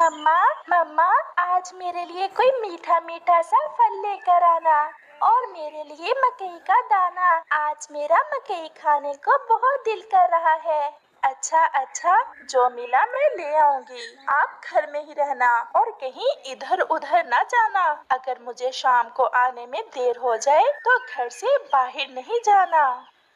मम्मा मम्मा, आज मेरे लिए कोई मीठा मीठा सा फल लेकर आना। और मेरे लिए मकई का दाना। आज मेरा मकई खाने को बहुत दिल कर रहा है। अच्छा अच्छा, जो मिला मैं ले आऊंगी। आप घर में ही रहना और कहीं इधर उधर ना जाना। अगर मुझे शाम को आने में देर हो जाए तो घर से बाहर नहीं जाना।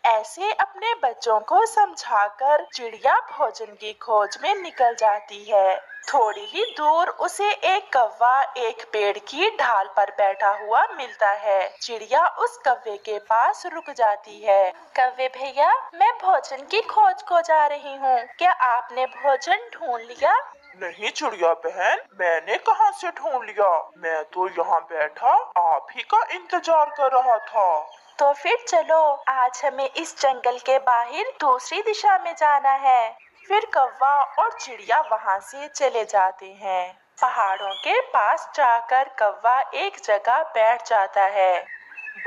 ऐसे अपने बच्चों को समझाकर चिड़िया भोजन की खोज में निकल जाती है। थोड़ी ही दूर उसे एक कौवा एक पेड़ की ढाल पर बैठा हुआ मिलता है। चिड़िया उस कौवे के पास रुक जाती है। कौवे भैया, मैं भोजन की खोज को जा रही हूँ, क्या आपने भोजन ढूंढ लिया? नहीं चिड़िया बहन, मैंने कहाँ से ढूंढ लिया। मैं तो यहाँ बैठा आप ही का इंतजार कर रहा था। तो फिर चलो, आज हमें इस जंगल के बाहर दूसरी दिशा में जाना है। फिर कौवा और चिड़िया वहाँ से चले जाते हैं। पहाड़ों के पास जाकर कौवा एक जगह बैठ जाता है।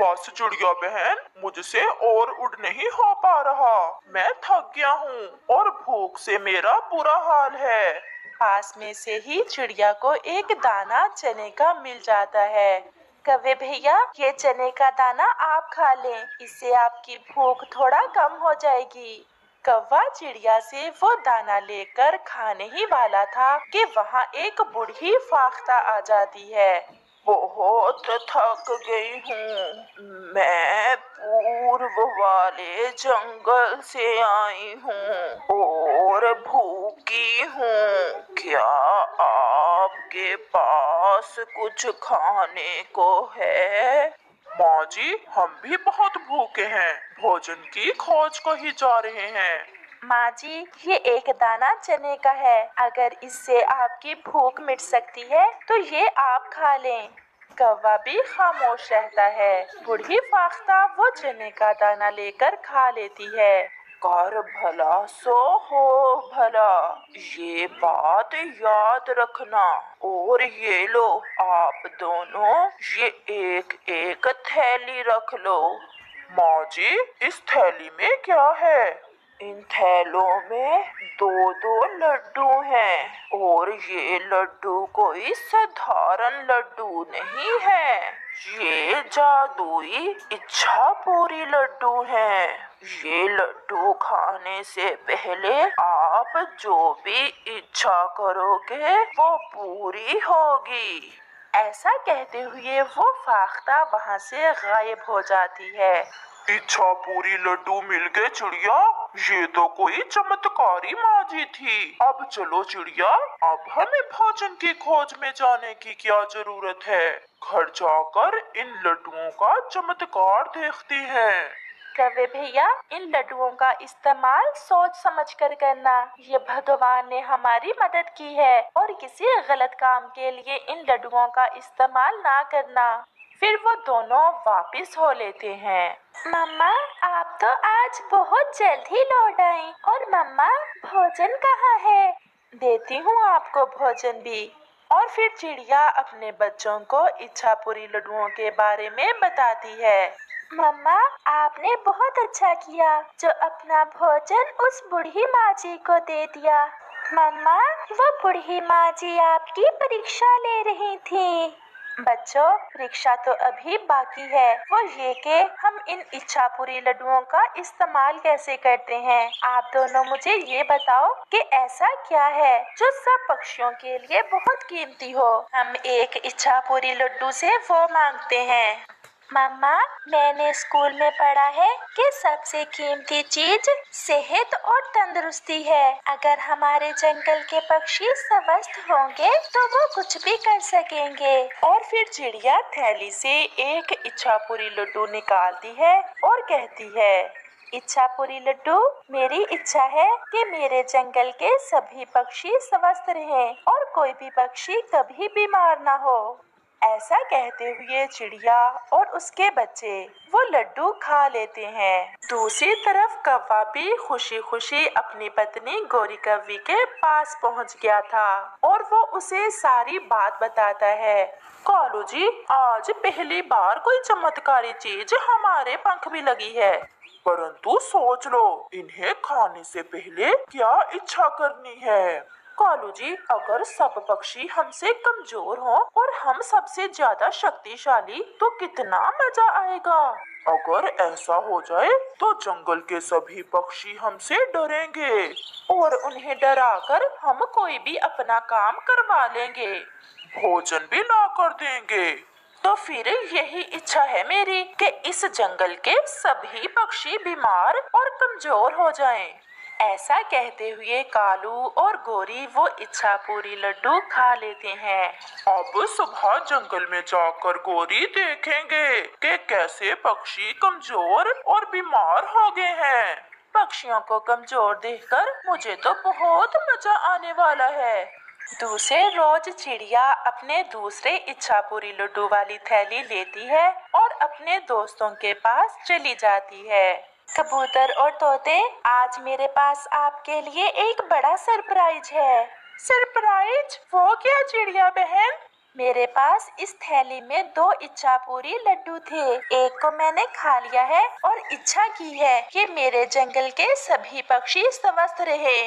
बस चिड़िया बहन, मुझसे और उड़ नहीं हो पा रहा। मैं थक गया हूँ और भूख से मेरा बुरा हाल है। पास में से ही चिड़िया को एक दाना चने का मिल जाता है। कौवे भैया, ये चने का दाना आप खा लें, इससे आपकी भूख थोड़ा कम हो जाएगी। कौवा चिड़िया से वो दाना लेकर खाने ही वाला था कि वहाँ एक बूढ़ी फाख्ता आ जाती है। बहुत थक गई हूँ। मैं पूर्व वाले जंगल से आई हूँ और भूखी हूँ। क्या आपके पास कुछ खाने को है? माँ जी, हम भी बहुत भूखे हैं, भोजन की खोज को ही जा रहे हैं। माँ जी, ये एक दाना चने का है, अगर इससे आपकी भूख मिट सकती है तो ये आप खा लें। कौवा भी खामोश रहता है। बूढ़ी फाख्ता वो चने का दाना लेकर खा लेती है। कर भला सो हो भला, ये बात याद रखना। और ये लो आप दोनों, ये एक एक थैली रख लो। माँ जी, इस थैली में क्या है? इन थैलों में दो दो लड्डू हैं और ये लड्डू कोई साधारण लड्डू नहीं है। ये जादुई इच्छा पूरी लड्डू हैं। ये लड्डू खाने से पहले आप जो भी इच्छा करोगे वो पूरी होगी। ऐसा कहते हुए वो फाख्ता वहाँ से गायब हो जाती है। इच्छा पूरी लड्डू मिल गए चिड़िया, ये तो कोई चमत्कारी माँ जी थी। अब चलो चिड़िया, अब हमें भोजन की खोज में जाने की क्या जरूरत है। घर जाकर इन लड्डुओं का चमत्कार देखते हैं। कौवे भैया, इन लड्डुओं का इस्तेमाल सोच समझ कर करना। ये भगवान ने हमारी मदद की है और किसी गलत काम के लिए इन लड्डुओं का इस्तेमाल ना करना। फिर वो दोनों वापस हो लेते हैं। मम्मा, आप तो आज बहुत जल्द ही लौट आए। और मम्मा, भोजन कहाँ है? देती हूँ आपको भोजन भी। और फिर चिड़िया अपने बच्चों को इच्छापुरी लड्डुओं के बारे में बताती है। मम्मा, आपने बहुत अच्छा किया जो अपना भोजन उस बूढ़ी माँ जी को दे दिया। मम्मा, वो बूढ़ी माँ जी आपकी परीक्षा ले रही थी। बच्चों, परीक्षा तो अभी बाकी है, वो ये कि हम इन इच्छापुरी लड्डुओं का इस्तेमाल कैसे करते हैं। आप दोनों मुझे ये बताओ कि ऐसा क्या है जो सब पक्षियों के लिए बहुत कीमती हो। हम एक इच्छापुरी लड्डू से वो मांगते हैं। मम्मा, मैंने स्कूल में पढ़ा है कि सबसे कीमती चीज सेहत और तंदुरुस्ती है। अगर हमारे जंगल के पक्षी स्वस्थ होंगे तो वो कुछ भी कर सकेंगे। और फिर चिड़िया थैली से एक इच्छापुरी लड्डू निकालती है और कहती है, इच्छापुरी लड्डू, मेरी इच्छा है कि मेरे जंगल के सभी पक्षी स्वस्थ रहें और कोई भी पक्षी कभी बीमार ना हो। ऐसा कहते हुए चिड़िया और उसके बच्चे वो लड्डू खा लेते हैं। दूसरी तरफ कौवा भी खुशी खुशी अपनी पत्नी गोरी कौवी के पास पहुंच गया था और वो उसे सारी बात बताता है। कालू जी, आज पहली बार कोई चमत्कारी चीज हमारे पंख भी लगी है। परंतु सोच लो, इन्हें खाने से पहले क्या इच्छा करनी है। कालू जी, अगर सब पक्षी हमसे कमजोर हों और हम सबसे ज्यादा शक्तिशाली तो कितना मजा आएगा। अगर ऐसा हो जाए तो जंगल के सभी पक्षी हमसे डरेंगे और उन्हें डराकर हम कोई भी अपना काम करवा लेंगे, भोजन भी ला कर देंगे। तो फिर यही इच्छा है मेरी कि इस जंगल के सभी पक्षी बीमार और कमजोर हो जाएं। ऐसा कहते हुए कालू और गोरी वो इच्छा पूरी लड्डू खा लेते हैं। अब सुबह जंगल में जाकर गोरी देखेंगे कि कैसे पक्षी कमजोर और बीमार हो गए हैं। पक्षियों को कमजोर देखकर मुझे तो बहुत मजा आने वाला है। दूसरे रोज चिड़िया अपने दूसरे इच्छा पूरी लड्डू वाली थैली लेती है और अपने दोस्तों के पास चली जाती है। कबूतर और तोते, आज मेरे पास आपके लिए एक बड़ा सरप्राइज है। सरप्राइज? वो क्या चिड़िया बहन? मेरे पास इस थैली में 2 इच्छा पूरी लड्डू थे। एक को मैंने खा लिया है और इच्छा की है कि मेरे जंगल के सभी पक्षी स्वस्थ रहे।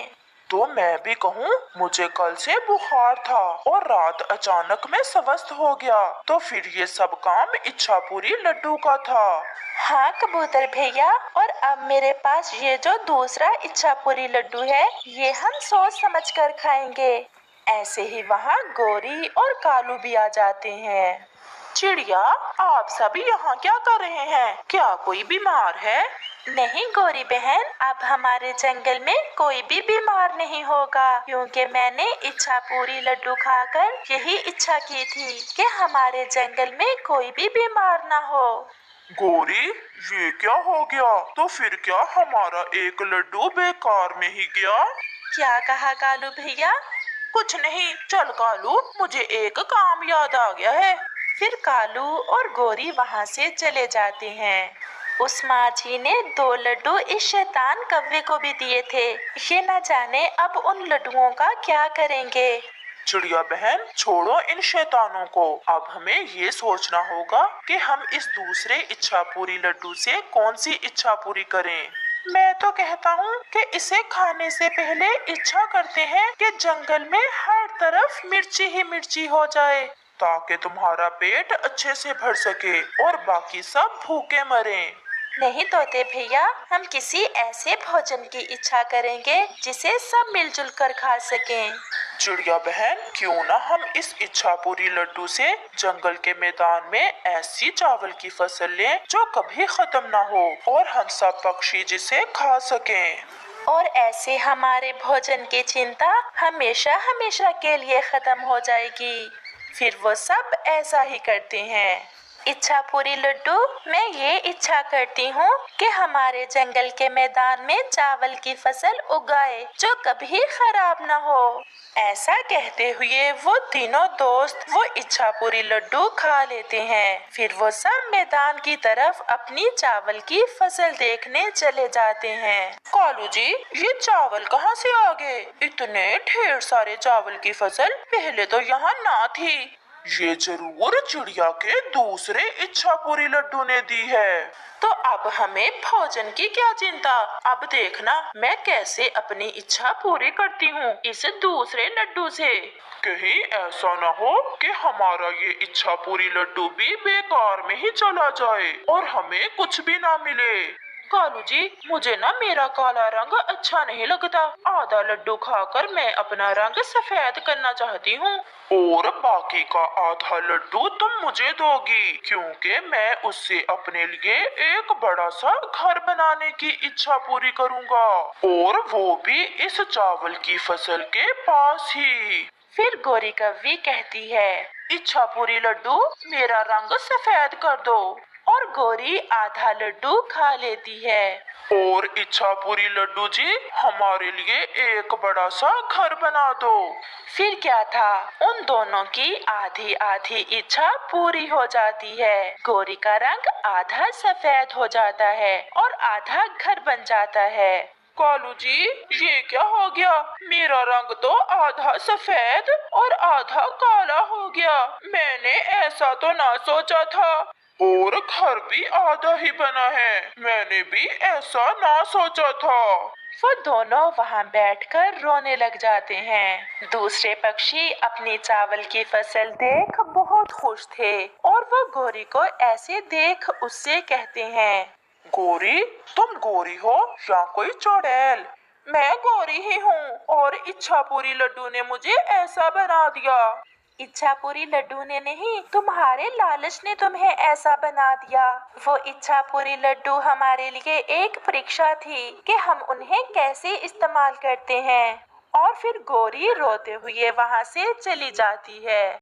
तो मैं भी कहूँ, मुझे कल से बुखार था और रात अचानक में स्वस्थ हो गया, तो फिर ये सब काम इच्छा पूरी लड्डू का था। हाँ कबूतर भैया, और अब मेरे पास ये जो दूसरा इच्छा पूरी लड्डू है, ये हम सोच समझ कर खाएंगे। ऐसे ही वहाँ गोरी और कालू भी आ जाते हैं। चिड़िया, आप सभी यहाँ क्या कर रहे हैं? क्या कोई बीमार है? नहीं गोरी बहन, अब हमारे जंगल में कोई भी बीमार नहीं होगा, क्योंकि मैंने इच्छा पूरी लड्डू खाकर यही इच्छा की थी कि हमारे जंगल में कोई भी बीमार ना हो। गोरी, ये क्या हो गया? तो फिर क्या हमारा एक लड्डू बेकार में ही गया? क्या कहा कालू भैया? कुछ नहीं, चल कालू, मुझे एक काम याद आ गया है। फिर कालू और गोरी वहाँ से चले जाते हैं। उस माझी ने 2 लड्डू इस शैतान कौवे को भी दिए थे। ये न जाने अब उन लड्डुओं का क्या करेंगे। चिड़िया बहन, छोड़ो इन शैतानों को। अब हमें ये सोचना होगा कि हम इस दूसरे इच्छा पूरी लड्डू से कौन सी इच्छा पूरी करें। मैं तो कहता हूँ कि इसे खाने से पहले इच्छा करते हैं कि जंगल में हर तरफ मिर्ची ही मिर्ची हो जाए, ताकि तुम्हारा पेट अच्छे से भर सके और बाकी सब भूखे मरें। नहीं तोते भैया, हम किसी ऐसे भोजन की इच्छा करेंगे जिसे सब मिलजुल कर खा सकें। चिड़िया बहन, क्यों ना हम इस इच्छा पूरी लड्डू से जंगल के मैदान में ऐसी चावल की फसल लें जो कभी खत्म ना हो और हम सब पक्षी जिसे खा सकें। और ऐसे हमारे भोजन की चिंता हमेशा हमेशा के लिए खत्म हो जाएगी। फिर वो सब ऐसा ही करते हैं। इच्छा पूरी लड्डू, मैं ये इच्छा करती हूँ कि हमारे जंगल के मैदान में चावल की फसल उगाए जो कभी खराब ना हो। ऐसा कहते हुए वो तीनों दोस्त वो इच्छा पूरी लड्डू खा लेते हैं। फिर वो सब मैदान की तरफ अपनी चावल की फसल देखने चले जाते हैं। कालू जी, ये चावल कहाँ से आ गए? इतने ढेर सारे चावल की फसल पहले तो यहाँ ना थी। ये जरूर चिड़िया के दूसरे इच्छा पूरी लड्डू ने दी है। तो अब हमें भोजन की क्या चिंता? अब देखना मैं कैसे अपनी इच्छा पूरी करती हूँ इस दूसरे लड्डू से। कहीं ऐसा न हो कि हमारा ये इच्छा पूरी लड्डू भी बेकार में ही चला जाए और हमें कुछ भी ना मिले। कालू जी, मुझे ना मेरा काला रंग अच्छा नहीं लगता। आधा लड्डू खाकर मैं अपना रंग सफेद करना चाहती हूँ और बाकी का आधा लड्डू तुम मुझे दोगी, क्योंकि मैं उससे अपने लिए एक बड़ा सा घर बनाने की इच्छा पूरी करूँगा, और वो भी इस चावल की फसल के पास ही। फिर गोरी कव्वी कहती है, इच्छा पूरी लड्डू, मेरा रंग सफेद कर दो। और गोरी आधा लड्डू खा लेती है। और इच्छा पूरी लड्डू जी, हमारे लिए एक बड़ा सा घर बना दो। फिर क्या था, उन दोनों की आधी आधी इच्छा पूरी हो जाती है। गोरी का रंग आधा सफेद हो जाता है और आधा घर बन जाता है। कालू जी, ये क्या हो गया? मेरा रंग तो आधा सफेद और आधा काला हो गया। मैंने ऐसा तो ना सोचा था। और घर भी आधा ही बना है, मैंने भी ऐसा ना सोचा था। वो दोनों वहां बैठकर रोने लग जाते हैं। दूसरे पक्षी अपनी चावल की फसल देख बहुत खुश थे और वो गोरी को ऐसे देख उससे कहते हैं, गोरी, तुम गोरी हो या कोई चुड़ैल? मैं गोरी ही हूँ और इच्छापुरी लड्डू ने मुझे ऐसा बना दिया। इच्छापुरी लड्डू ने नहीं, तुम्हारे लालच ने तुम्हें ऐसा बना दिया। वो इच्छापुरी लड्डू हमारे लिए एक परीक्षा थी कि हम उन्हें कैसे इस्तेमाल करते हैं। और फिर गोरी रोते हुए वहां से चली जाती है।